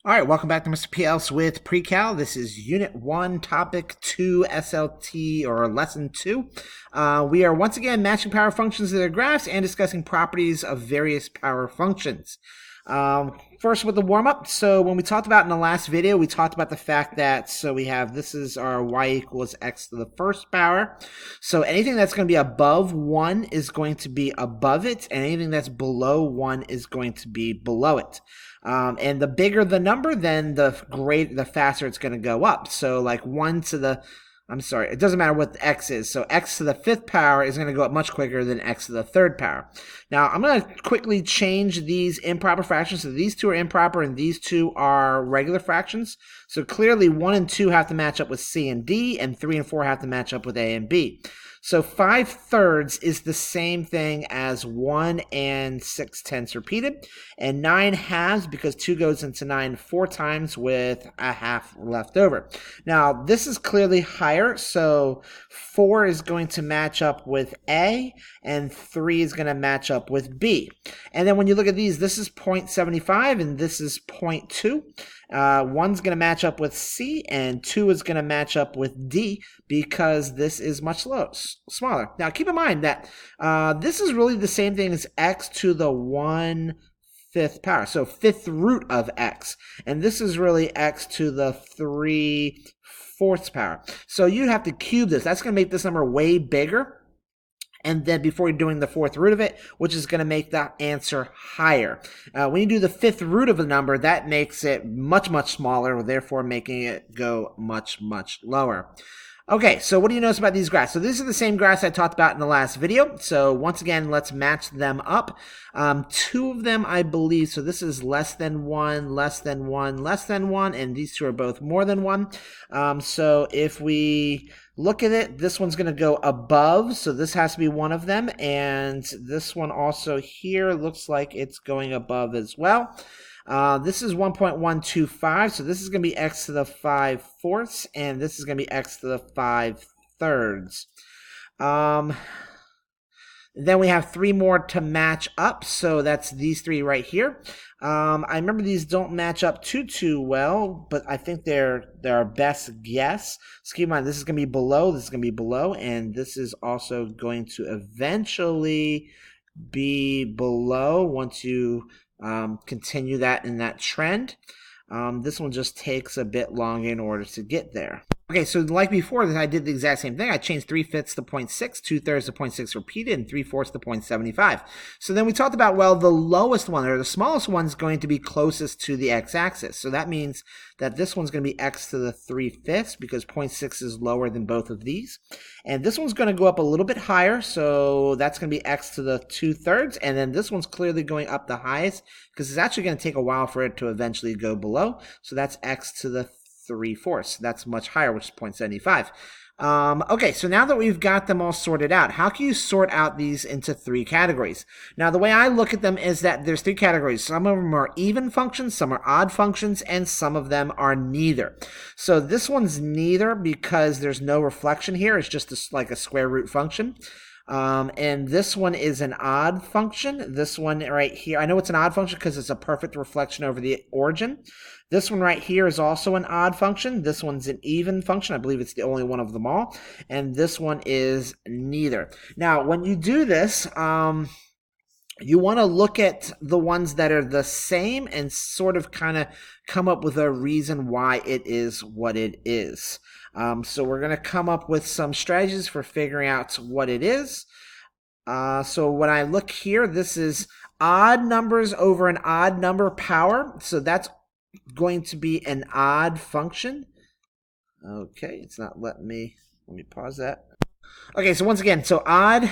All right, welcome back to Mr. PL's with Precal. This is Unit 1, Topic 2, SLT, or Lesson 2. We are once again matching power functions to their graphs and discussing properties of various power functions. First with the warm-up. So when we talked about in the last video, we talked about the fact that, so we have, this is our y equals x to the first power. So anything that's going to be above 1 is going to be above it, and anything that's below 1 is going to be below it. And the bigger the number, then the faster it's going to go up. So like 1 to the, it doesn't matter what the x is. So x to the 5th power is going to go up much quicker than x to the 3rd power. Now, I'm going to quickly change these improper fractions. So these two are improper and these two are regular fractions. So clearly 1 and 2 have to match up with C and D, and 3 and 4 have to match up with A and B. So 5/3 is the same thing as 1 and 6/10 repeated, and 9/2 because 2 goes into 9 4 times with a half left over. Now, this is clearly higher, so 4 is going to match up with A, and 3 is going to match up with B. And then when you look at these, this is 0.75 and this is 0.2. 1's going to match up with C, and 2 is going to match up with D because this is much smaller. Now, keep in mind that this is really the same thing as x to the 1/5 power, so 5th root of x. And this is really x to the 3/4 power. So you have to cube this. That's going to make this number way bigger. And then before you're doing the 4th root of it, which is going to make the answer higher. When you do the 5th root of a number, that makes it much, much smaller, therefore making it go much, much lower. Okay, so what do you notice about these graphs? So these are the same graphs I talked about in the last video. So once again, let's match them up. 2 of them, I believe, so this is less than 1, less than 1, less than 1, and these two are both more than 1. So if we look at it, this one's going to go above, so this has to be one of them, and this one also here looks like it's going above as well. This is 1.125, so this is going to be x to the 5/4, and this is going to be x to the 5/3. Then we have 3 more to match up, so that's these 3 right here. I remember these don't match up too well, but I think they're our best guess. So keep in mind, this is going to be below, this is going to be below, and this is also going to eventually be below once you continue that in that trend. This one just takes a bit longer in order to get there. Okay, so like before, I did the exact same thing. I changed 3/5 to 0.6, 2/3 to 0.6 repeated, and 3/4 to 0.75. So then we talked about, well, the lowest one, or the smallest one, is going to be closest to the x-axis. So that means that this one's going to be x to the 3/5 because 0.6 is lower than both of these. And this one's going to go up a little bit higher, so that's going to be x to the 2/3. And then this one's clearly going up the highest because it's actually going to take a while for it to eventually go below. So that's x to the 3/4. That's much higher, which is 0.75. Okay, so now that we've got them all sorted out, how can you sort out these into 3 categories? Now, the way I look at them is that there's 3 categories. Some of them are even functions, some are odd functions, and some of them are neither. So this one's neither because there's no reflection here. It's just like a square root function. And this one is an odd function. This one right here, I know it's an odd function because it's a perfect reflection over the origin. This one right here is also an odd function. This one's an even function. I believe it's the only one of them all. And this one is neither. Now, when you do this, you want to look at the ones that are the same and sort of kind of come up with a reason why it is what it is. So we're going to come up with some strategies for figuring out what it is. So when I look here, this is odd numbers over an odd number power. So that's going to be an odd function. Okay, it's not letting me, let me pause that. Okay, so once again, so an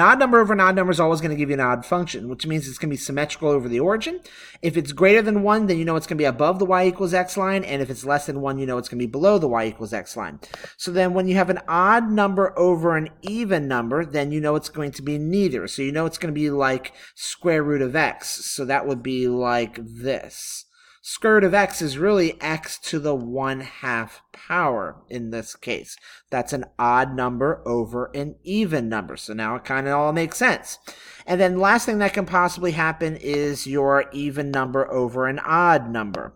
odd number over an odd number is always going to give you an odd function, which means it's going to be symmetrical over the origin. If it's greater than 1, then you know it's going to be above the y equals x line, and if it's less than 1, you know it's going to be below the y equals x line. So then when you have an odd number over an even number, then you know it's going to be neither. So you know it's going to be like square root of x. So that would be like this. Square root of x is really x to the 1/2 power in this case. That's an odd number over an even number. So now it kind of all makes sense. And then last thing that can possibly happen is your even number over an odd number.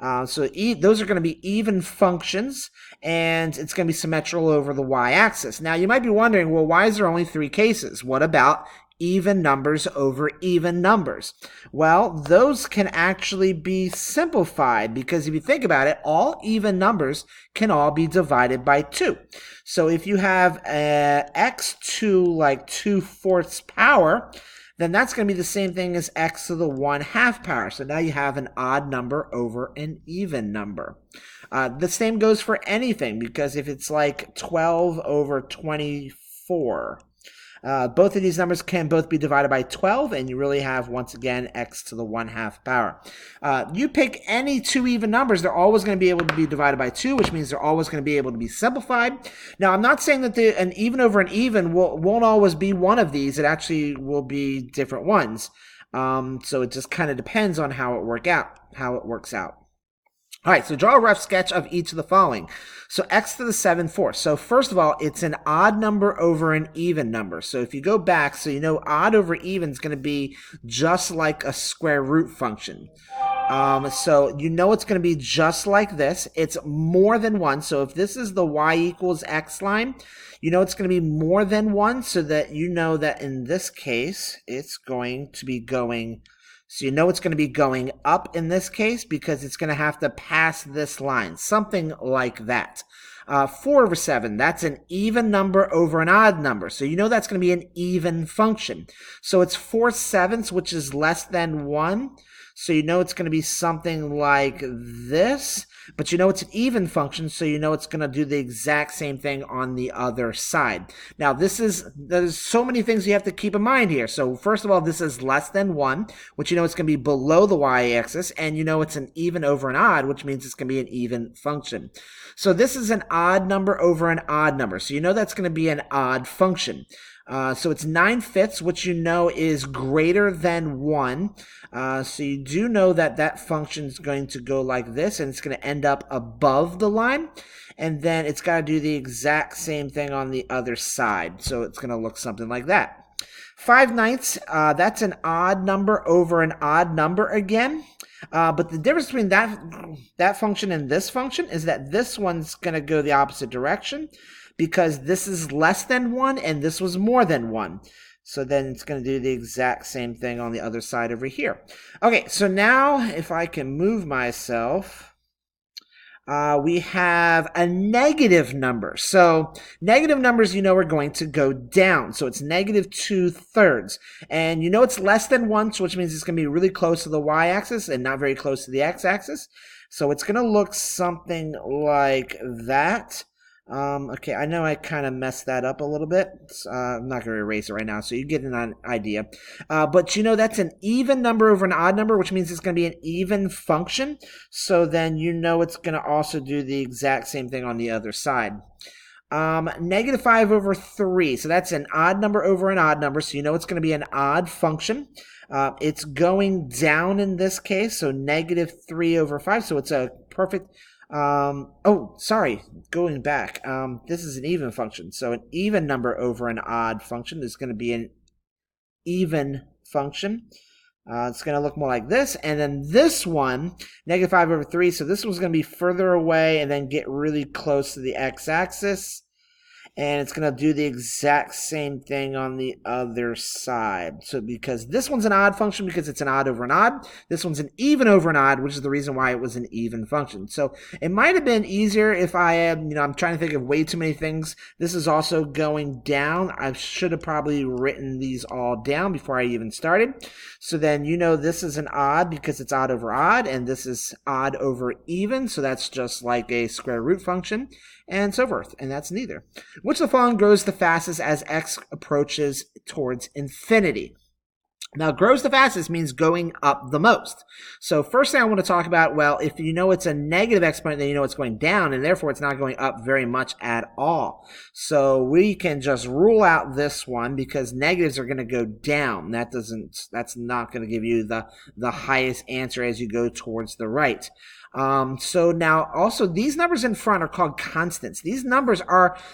Those are going to be even functions, and it's going to be symmetrical over the y-axis. Now, you might be wondering, well, why is there only 3 cases? What about even numbers over even numbers? Well, those can actually be simplified, because if you think about it, all even numbers can all be divided by 2. So if you have x to like 2/4 power, then that's going to be the same thing as x to the 1/2 power. So now you have an odd number over an even number. The same goes for anything, because if it's like 12 over 24, both of these numbers can both be divided by 12, and you really have, once again, x to the 1/2 power. You pick any 2 even numbers, they're always going to be able to be divided by 2, which means they're always going to be able to be simplified. Now, I'm not saying that an even over an even won't always be one of these. It actually will be different ones. So it just kind of depends on how it works out. All right, so draw a rough sketch of each of the following. So x to the 7/4. So first of all, it's an odd number over an even number. So if you go back, so you know odd over even is going to be just like a square root function. So you know it's going to be just like this. It's more than 1. So if this is the y equals x line, you know it's going to be more than 1, so that you know that in this case, it's going to be going... So you know it's going to be going up in this case, because it's going to have to pass this line, something like that. 4 over 7, that's an even number over an odd number. So you know that's going to be an even function. So it's 4/7, which is less than 1. So you know it's going to be something like this. But you know it's an even function, so you know it's going to do the exact same thing on the other side. Now, there's so many things you have to keep in mind here. So first of all, this is less than 1, which you know it's going to be below the y-axis, and you know it's an even over an odd, which means it's going to be an even function. So this is an odd number over an odd number. So you know that's going to be an odd function. So it's 9/5, which you know is greater than 1. So you do know that that function is going to go like this, and it's going to end up above the line. And then it's got to do the exact same thing on the other side. So it's going to look something like that. 5/9, that's an odd number over an odd number again. But the difference between that function and this function is that this one's going to go the opposite direction, because this is less than 1 and this was more than 1. So then it's going to do the exact same thing on the other side over here. Okay, so now if I can move myself, we have a negative number. So negative numbers, you know, are going to go down. So it's -2/3. And you know it's less than 1, which means it's going to be really close to the y-axis and not very close to the x-axis. So it's going to look something like that. Okay, I know I kind of messed that up a little bit. I'm not going to erase it right now, so you get an idea. But you know that's an even number over an odd number, which means it's going to be an even function. So then you know it's going to also do the exact same thing on the other side. -5/3. So that's an odd number over an odd number, so you know it's going to be an odd function. It's going down in this case, so -3/5. So it's a perfect... oh, sorry, going back. This is an even function. So an even number over an odd function is going to be an even function. It's going to look more like this. And then this one, -5/3. So this one's going to be further away and then get really close to the x-axis. And it's going to do the exact same thing on the other side. So because this one's an odd function because it's an odd over an odd. This one's an even over an odd, which is the reason why it was an even function. So it might have been easier if I had, I'm trying to think of way too many things. This is also going down. I should have probably written these all down before I even started. So then this is an odd because it's odd over odd, and this is odd over even. So that's just like a square root function, and so forth. And that's neither. Which of the following grows the fastest as x approaches towards infinity? Now, grows the fastest means going up the most. So first thing I want to talk about, well, if you know it's a negative exponent, then you know it's going down, and therefore it's not going up very much at all. So we can just rule out this one because negatives are going to go down. That's not going to give you the highest answer as you go towards the right. So now also these numbers in front are called constants. These numbers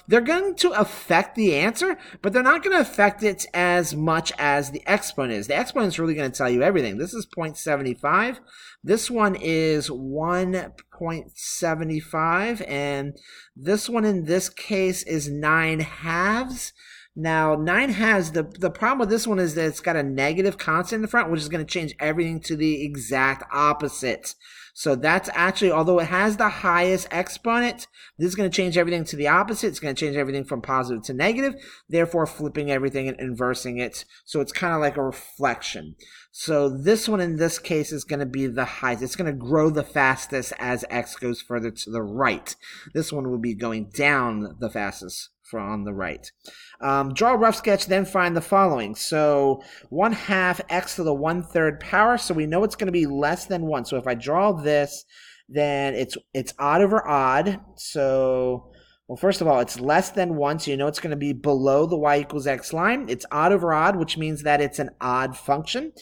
they're going to affect the answer, but they're not going to affect it as much as the exponent is. The exponent is really going to tell you everything. This is 0.75. This one is 1.75, and this one in this case is 9/2. Now, 9/2, the problem with this one is that it's got a negative constant in the front, which is going to change everything to the exact opposite. So that's actually, although it has the highest exponent, this is going to change everything to the opposite. It's going to change everything from positive to negative, therefore flipping everything and inversing it. So it's kind of like a reflection. So this one in this case is going to be the highest. It's going to grow the fastest as x goes further to the right. This one will be going down the fastest on the right. Draw a rough sketch, then find the following. So 1/2 x to the 1/3 power. So we know it's going to be less than 1. So if I draw this, then it's odd over odd. So, well, first of all, it's less than 1. So you know it's going to be below the y equals x line. It's odd over odd, which means that it's an odd function.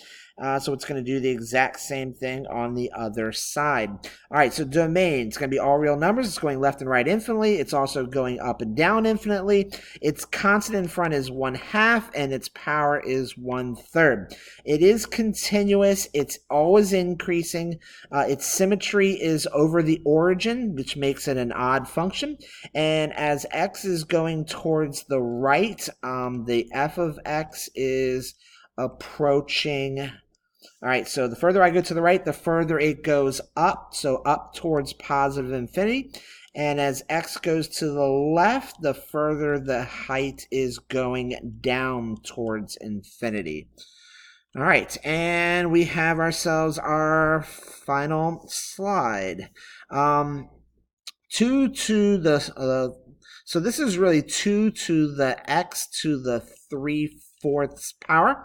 So it's going to do the exact same thing on the other side. All right, so domain, it's going to be all real numbers. It's going left and right infinitely. It's also going up and down infinitely. Its constant in front is 1/2, and its power is 1/3. It is continuous. It's always increasing. Its symmetry is over the origin, which makes it an odd function. And as x is going towards the right, the f of x is approaching. All right, so the further I go to the right, the further it goes up, so up towards positive infinity. And as x goes to the left, the further the height is going down towards infinity. All right, and we have ourselves our final slide. 2 to the, so this is really 2 to the x to the 3/4 power.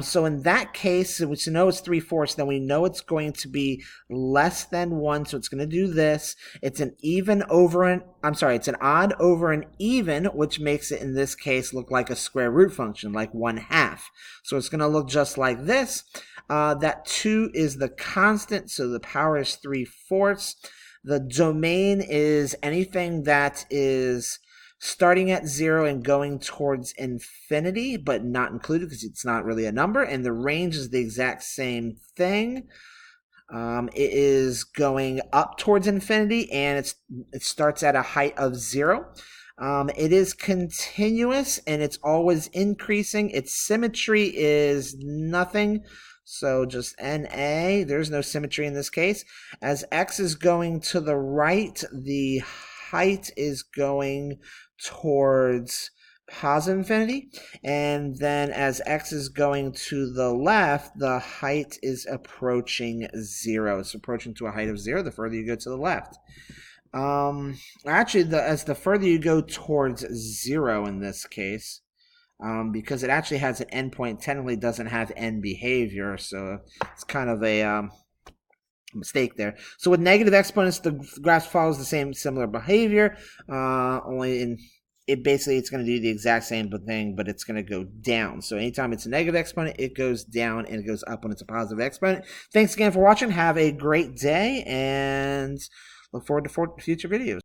So in that case, we know it's 3/4, then we know it's going to be less than 1. So it's going to do this. It's an odd over an even, which makes it in this case look like a square root function, like 1/2. So it's going to look just like this. That 2 is the constant, so the power is 3/4. The domain is anything that is starting at 0 and going towards infinity, but not included because it's not really a number. And the range is the exact same thing. It is going up towards infinity, and it starts at a height of 0. It is continuous, and it's always increasing. Its symmetry is nothing. So just NA, there's no symmetry in this case. As x is going to the right, the height is going towards positive infinity. And then as x is going to the left, the height is approaching 0. It's approaching to a height of 0 the further you go to the left. Actually, as the further you go towards 0 in this case, because it actually has an endpoint, technically doesn't have end behavior, so it's kind of a mistake there. So with negative exponents, the graph follows the same similar behavior, only it's going to do the exact same thing, but it's going to go down. So anytime it's a negative exponent, it goes down, and it goes up when it's a positive exponent. Thanks again for watching. Have a great day, and look forward to future videos.